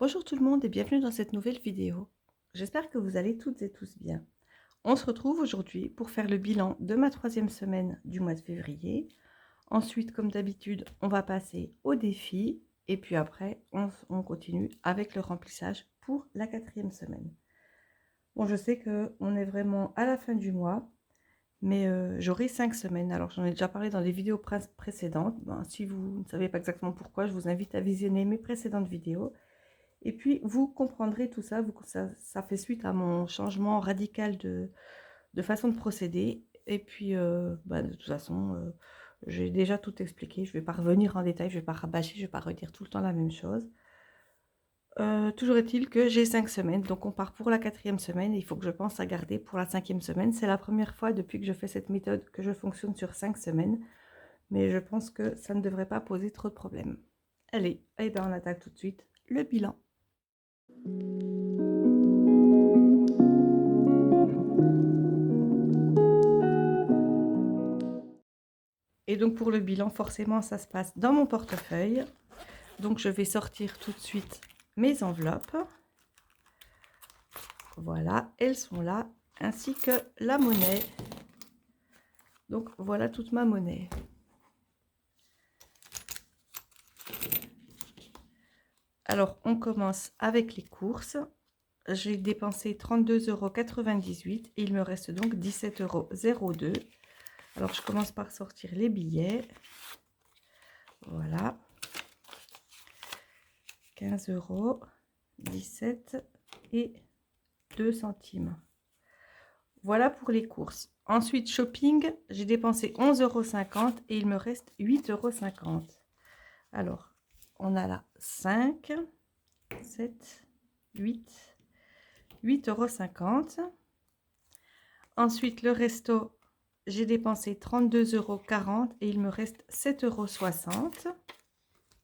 Bonjour tout le monde et bienvenue dans cette nouvelle vidéo. J'espère que vous allez toutes et tous bien. On se retrouve aujourd'hui pour faire le bilan de ma troisième semaine du mois de février. Ensuite, comme d'habitude, on va passer au défi et puis après, on continue avec le remplissage pour la quatrième semaine. Bon, je sais qu'on est vraiment à la fin du mois, mais j'aurai 5 semaines. Alors, j'en ai déjà parlé dans les vidéos précédentes. Si vous ne savez pas exactement pourquoi, je vous invite à visionner mes précédentes vidéos. Et puis, vous comprendrez tout ça, ça fait suite à mon changement radical de façon de procéder. Et puis, de toute façon, j'ai déjà tout expliqué. Je ne vais pas revenir en détail, je ne vais pas rabâcher, je ne vais pas redire tout le temps la même chose. Toujours est-il que j'ai 5 semaines, donc on part pour la quatrième semaine. Et il faut que je pense à garder pour la cinquième semaine. C'est la première fois depuis que je fais cette méthode que je fonctionne sur 5 semaines. Mais je pense que ça ne devrait pas poser trop de problèmes. Allez, eh ben on attaque tout de suite le bilan. Et donc pour le bilan, forcément, ça se passe dans mon portefeuille. Donc je vais sortir tout de suite mes enveloppes. Voilà, elles sont là, ainsi que la monnaie. Donc voilà toute ma monnaie. Alors on commence avec les courses. J'ai dépensé 32,98 € et il me reste donc 17,02 €. Alors je commence par sortir les billets. Voilà. 15 €, 17 et 2 centimes. Voilà pour les courses. Ensuite, shopping, j'ai dépensé 11,50 € et il me reste 8,50 €. Alors, on a là 5, 7, 8, 8,50 €. Ensuite, le resto, j'ai dépensé 32,40 € et il me reste 7,60 €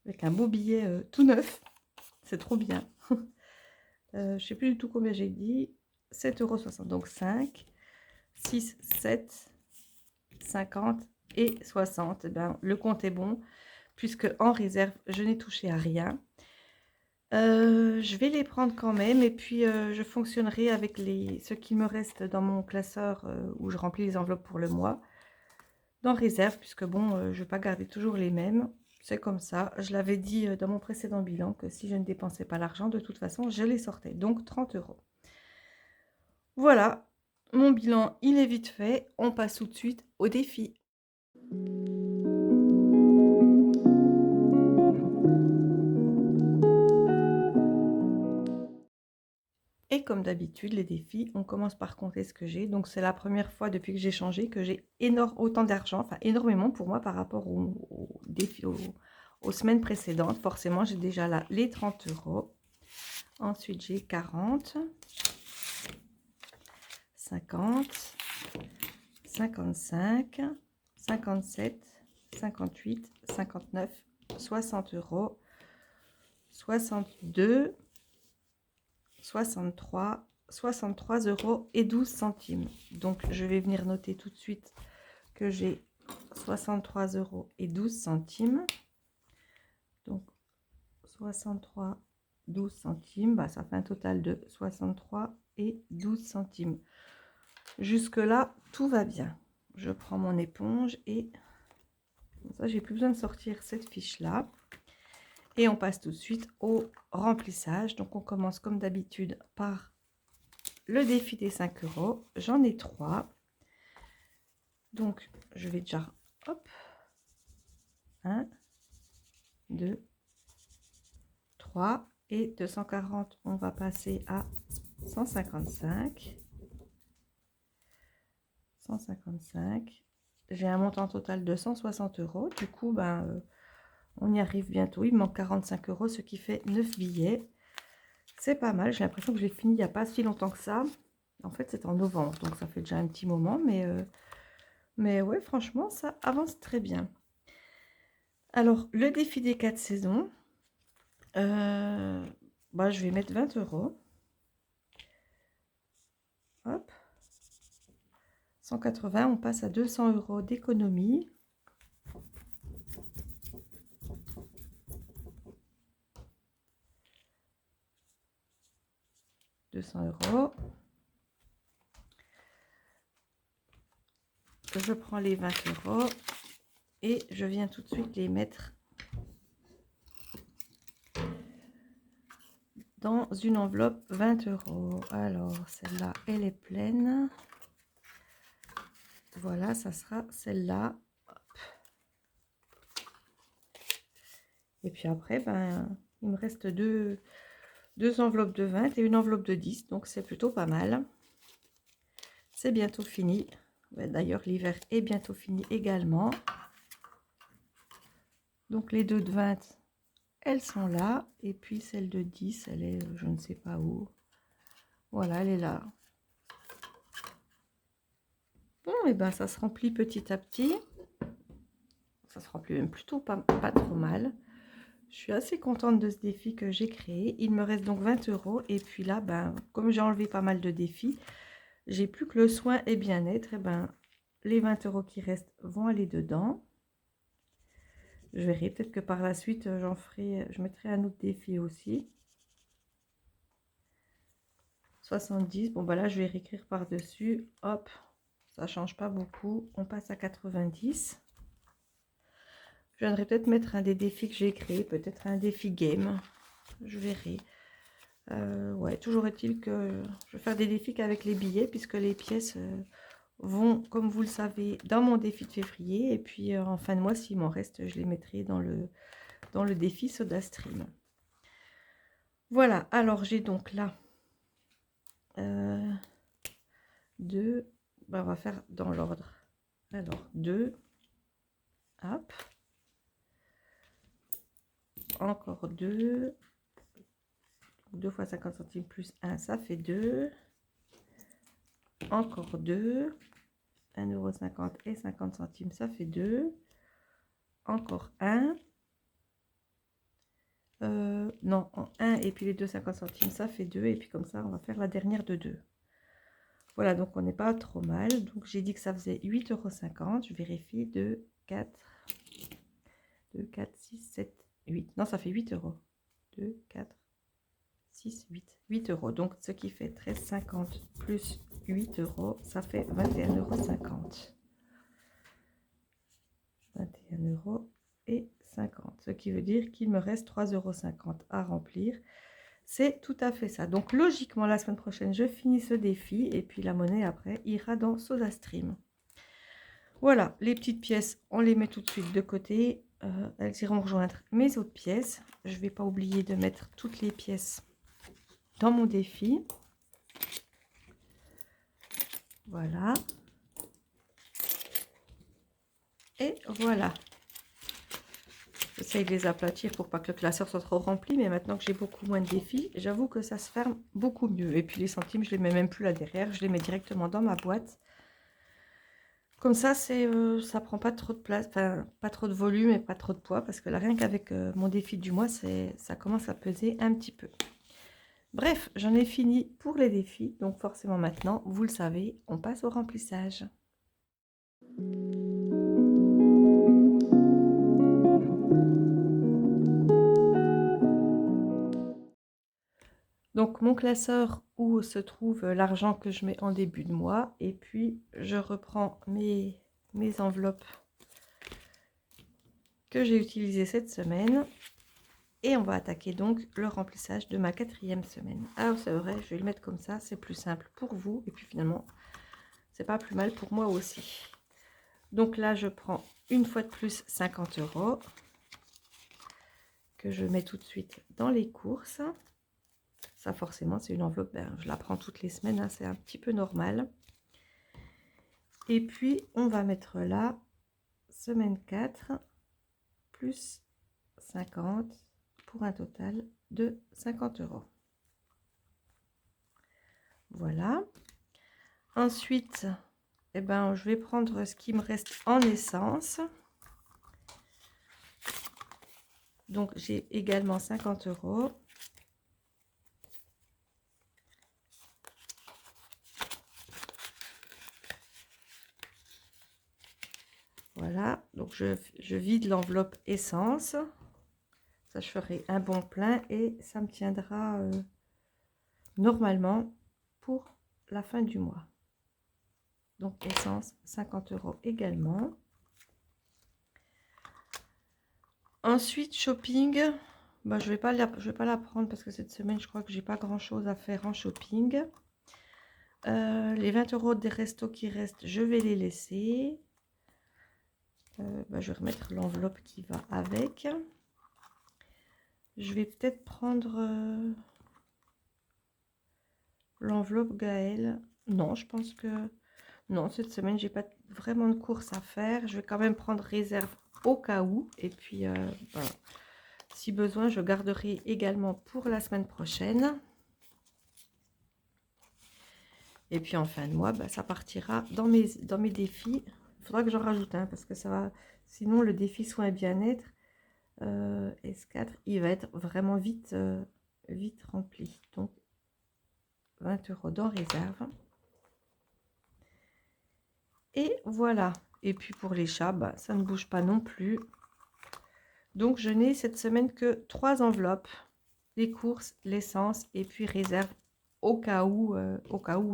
avec un beau billet tout neuf. C'est trop bien. Je ne sais plus du tout combien j'ai dit. 7,60 €. Donc 5, 6, 7, 50 et 60. Ben, le compte est bon puisque en réserve, je n'ai touché à rien. Je vais les prendre quand même et puis je fonctionnerai avec ce qui me reste dans mon classeur où je remplis les enveloppes pour le mois. Dans réserve, puisque bon, je ne vais pas garder toujours les mêmes. C'est comme ça. Je l'avais dit dans mon précédent bilan que si je ne dépensais pas l'argent, de toute façon, je les sortais. Donc 30 €. Voilà, mon bilan, il est vite fait. On passe tout de suite au défi. Et comme d'habitude, les défis, on commence par compter ce que j'ai. Donc, c'est la première fois depuis que j'ai changé que j'ai autant d'argent, enfin énormément pour moi par rapport aux défis, aux semaines précédentes. Forcément, j'ai déjà là les 30 €. Ensuite, j'ai 40, 50, 55, 57, 58, 59, 60 €, 62, 63, 63,12 €. Donc, je vais venir noter tout de suite que j'ai 63,12 €. Donc, 63,12 centimes, bah, ça fait un total de 63,12 centimes. Jusque-là, tout va bien. Je prends mon éponge et comme ça, j'ai plus besoin de sortir cette fiche-là. Et on passe tout de suite au remplissage. Donc, on commence comme d'habitude par le défi des 5 €. J'en ai 3. Donc, je vais déjà, hop, 1, 2, 3. Et 240, on va passer à 155. 155. J'ai un montant total de 160 €. Du coup, on y arrive bientôt. Il me manque 45 €, ce qui fait 9 billets. C'est pas mal. J'ai l'impression que j'ai fini il n'y a pas si longtemps que ça. En fait, c'est en novembre, donc ça fait déjà un petit moment. Mais ouais, franchement, ça avance très bien. Alors, le défi des 4 saisons. Je vais mettre 20 €. Hop. 180, on passe à 200 € d'économie. 200 €. Je prends les 20 € et je viens tout de suite les mettre dans une enveloppe 20 €. Alors, celle-là, elle est pleine. Voilà, ça sera celle-là. Et puis après, ben, il me reste deux enveloppes de 20 et une enveloppe de 10. Donc, c'est plutôt pas mal. C'est bientôt fini. D'ailleurs, l'hiver est bientôt fini également. Donc, les deux de 20, elles sont là. Et puis, celle de 10, elle est je ne sais pas où. Voilà, elle est là. Bon, et ben, ça se remplit petit à petit. Ça se remplit même plutôt pas trop mal. Je suis assez contente de ce défi que j'ai créé. Il me reste donc 20 €. Et puis là, ben, comme j'ai enlevé pas mal de défis, j'ai plus que le soin et bien-être. Et ben, les 20 € qui restent vont aller dedans. Je verrai, peut-être que par la suite, je mettrai un autre défi aussi. 70. Bon, bah là, je vais réécrire par-dessus. Hop, ça change pas beaucoup. On passe à 90. Je viendrai peut-être mettre un des défis que j'ai créé, peut-être un défi game. Je verrai. Ouais, toujours est-il que je vais faire des défis qu'avec les billets, puisque les pièces vont, comme vous le savez, dans mon défi de février. Et puis en fin de mois, s'il m'en reste, je les mettrai dans le défi SodaStream. Voilà, alors j'ai donc là 2. Ben, on va faire dans l'ordre. Alors 2, hop, encore 2. 2 fois 50 centimes plus 1, ça fait 2. Encore 2. 1,50 € et 50 centimes, ça fait 2. Encore 1. Non, en 1 et puis les 2,50 centimes, ça fait 2. Et puis comme ça, on va faire la dernière de 2. Voilà, donc on n'est pas trop mal. Donc j'ai dit que ça faisait 8,50 €. Je vérifie. 2, 4, 6, 7, 8. Non, ça fait 8 €. 2, 4, 6, 8. 8 €. Donc ce qui fait 13,50 plus 8 €, ça fait 21,50 €. 21,50 €. Ce qui veut dire qu'il me reste 3,50 € à remplir. C'est tout à fait ça. Donc logiquement, la semaine prochaine, je finis ce défi. Et puis la monnaie, après, ira dans SodaStream. Voilà, les petites pièces, on les met tout de suite de côté. Elles iront rejoindre mes autres pièces. Je ne vais pas oublier de mettre toutes les pièces dans mon défi. Voilà. Et voilà. J'essaye de les aplatir pour pas que le classeur soit trop rempli. Mais maintenant que j'ai beaucoup moins de défis, j'avoue que ça se ferme beaucoup mieux. Et puis les centimes, je les mets même plus là derrière. Je les mets directement dans ma boîte. Comme ça, ça prend pas trop de place, enfin pas trop de volume et pas trop de poids, parce que là, rien qu'avec mon défi du mois, ça commence à peser un petit peu. Bref, j'en ai fini pour les défis, donc forcément maintenant, vous le savez, on passe au remplissage. Donc mon classeur où se trouve l'argent que je mets en début de mois, et puis je reprends mes enveloppes que j'ai utilisées cette semaine. Et on va attaquer donc le remplissage de ma 4e semaine. Alors c'est vrai, je vais le mettre comme ça, c'est plus simple pour vous. Et puis finalement, c'est pas plus mal pour moi aussi. Donc là, je prends une fois de plus 50 € que je mets tout de suite dans les courses. Ça forcément, c'est une enveloppe, je la prends toutes les semaines, hein, c'est un petit peu normal. Et puis, on va mettre là, semaine 4, plus 50 pour un total de 50 €. Voilà. Ensuite, eh ben, je vais prendre ce qui me reste en essence. Donc, j'ai également 50 €. Voilà. Donc, je vide l'enveloppe essence. Ça, je ferai un bon plein et ça me tiendra normalement pour la fin du mois. Donc essence 50 € également. Ensuite shopping, bah, je vais pas la prendre parce que cette semaine je crois que j'ai pas grand chose à faire en shopping. Les 20 € des restos qui restent, je vais les laisser. Bah, je vais remettre l'enveloppe qui va avec. Je vais peut-être prendre l'enveloppe Gaël. Non, je pense que non, cette semaine j'ai pas vraiment de courses à faire. Je vais quand même prendre réserve au cas où. Et puis voilà. Si besoin, je garderai également pour la semaine prochaine. Et puis en fin de mois, bah, ça partira dans mes défis. Il faudra que j'en rajoute un parce que ça va. Sinon, le défi soins et bien-être S4, il va être vraiment vite rempli. Donc 20 € dans réserve. Et voilà. Et puis pour les chats, bah, ça ne bouge pas non plus. Donc je n'ai cette semaine que 3 enveloppes. Les courses, l'essence et puis réserve au cas où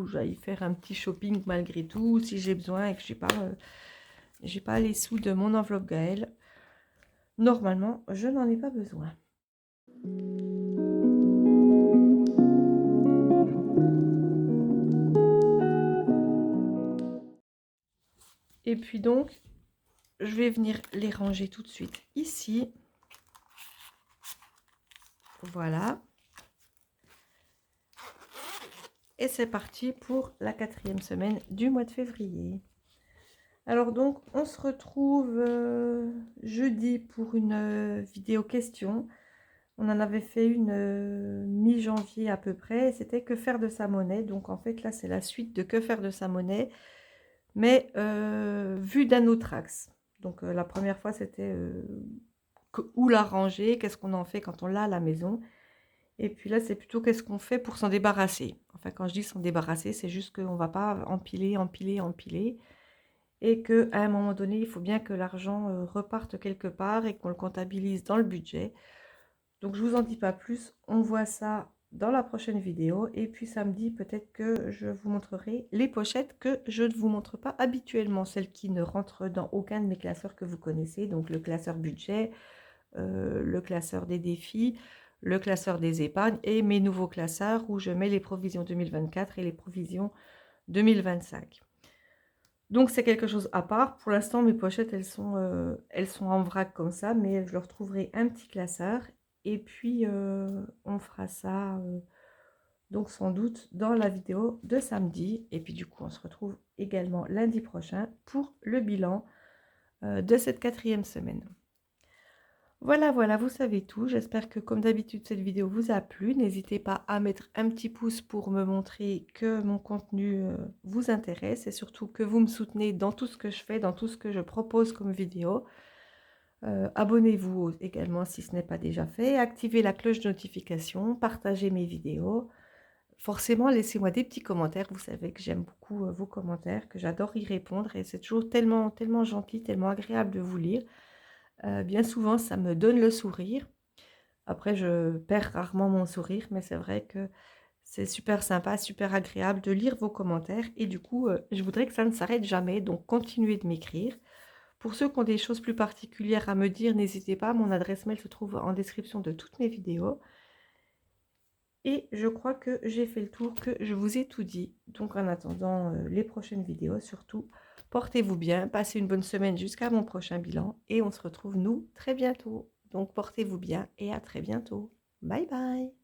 j'aille faire un petit shopping malgré tout, si j'ai besoin et que j'ai pas les sous de mon enveloppe Gaël. Normalement, je n'en ai pas besoin. Et puis donc, je vais venir les ranger tout de suite ici. Voilà. Et c'est parti pour la 4e semaine du mois de février. Alors donc, on se retrouve jeudi pour une vidéo question. On en avait fait une mi-janvier à peu près. C'était que faire de sa monnaie. Donc en fait, là, c'est la suite de que faire de sa monnaie, mais vue d'un autre axe. Donc la première fois, c'était où la ranger, qu'est-ce qu'on en fait quand on l'a à la maison. Et puis là, c'est plutôt qu'est-ce qu'on fait pour s'en débarrasser. Enfin, quand je dis s'en débarrasser, c'est juste qu'on ne va pas empiler, empiler, empiler. Et qu'à un moment donné, il faut bien que l'argent reparte quelque part et qu'on le comptabilise dans le budget. Donc, je ne vous en dis pas plus. On voit ça dans la prochaine vidéo. Et puis, samedi, peut-être que je vous montrerai les pochettes que je ne vous montre pas habituellement. Celles qui ne rentrent dans aucun de mes classeurs que vous connaissez. Donc, le classeur budget, le classeur des défis, le classeur des épargnes et mes nouveaux classeurs où je mets les provisions 2024 et les provisions 2025. Donc c'est quelque chose à part. Pour l'instant, mes pochettes, elles sont en vrac comme ça, mais je leur trouverai un petit classeur. Et puis, on fera ça, donc sans doute, dans la vidéo de samedi. Et puis du coup, on se retrouve également lundi prochain pour le bilan de cette 4e semaine. Voilà, voilà, vous savez tout. J'espère que comme d'habitude, cette vidéo vous a plu. N'hésitez pas à mettre un petit pouce pour me montrer que mon contenu vous intéresse et surtout que vous me soutenez dans tout ce que je fais, dans tout ce que je propose comme vidéo. Abonnez-vous également si ce n'est pas déjà fait. Activez la cloche de notification, partagez mes vidéos. Forcément, laissez-moi des petits commentaires. Vous savez que j'aime beaucoup vos commentaires, que j'adore y répondre et c'est toujours tellement, tellement gentil, tellement agréable de vous lire. Bien souvent, ça me donne le sourire. Après, je perds rarement mon sourire, mais c'est vrai que c'est super sympa, super agréable de lire vos commentaires. Et du coup, je voudrais que ça ne s'arrête jamais, donc continuez de m'écrire. Pour ceux qui ont des choses plus particulières à me dire, n'hésitez pas, mon adresse mail se trouve en description de toutes mes vidéos. Et je crois que j'ai fait le tour, que je vous ai tout dit. Donc en attendant les prochaines vidéos, surtout, portez-vous bien, passez une bonne semaine jusqu'à mon prochain bilan. Et on se retrouve, nous, très bientôt. Donc portez-vous bien et à très bientôt. Bye bye!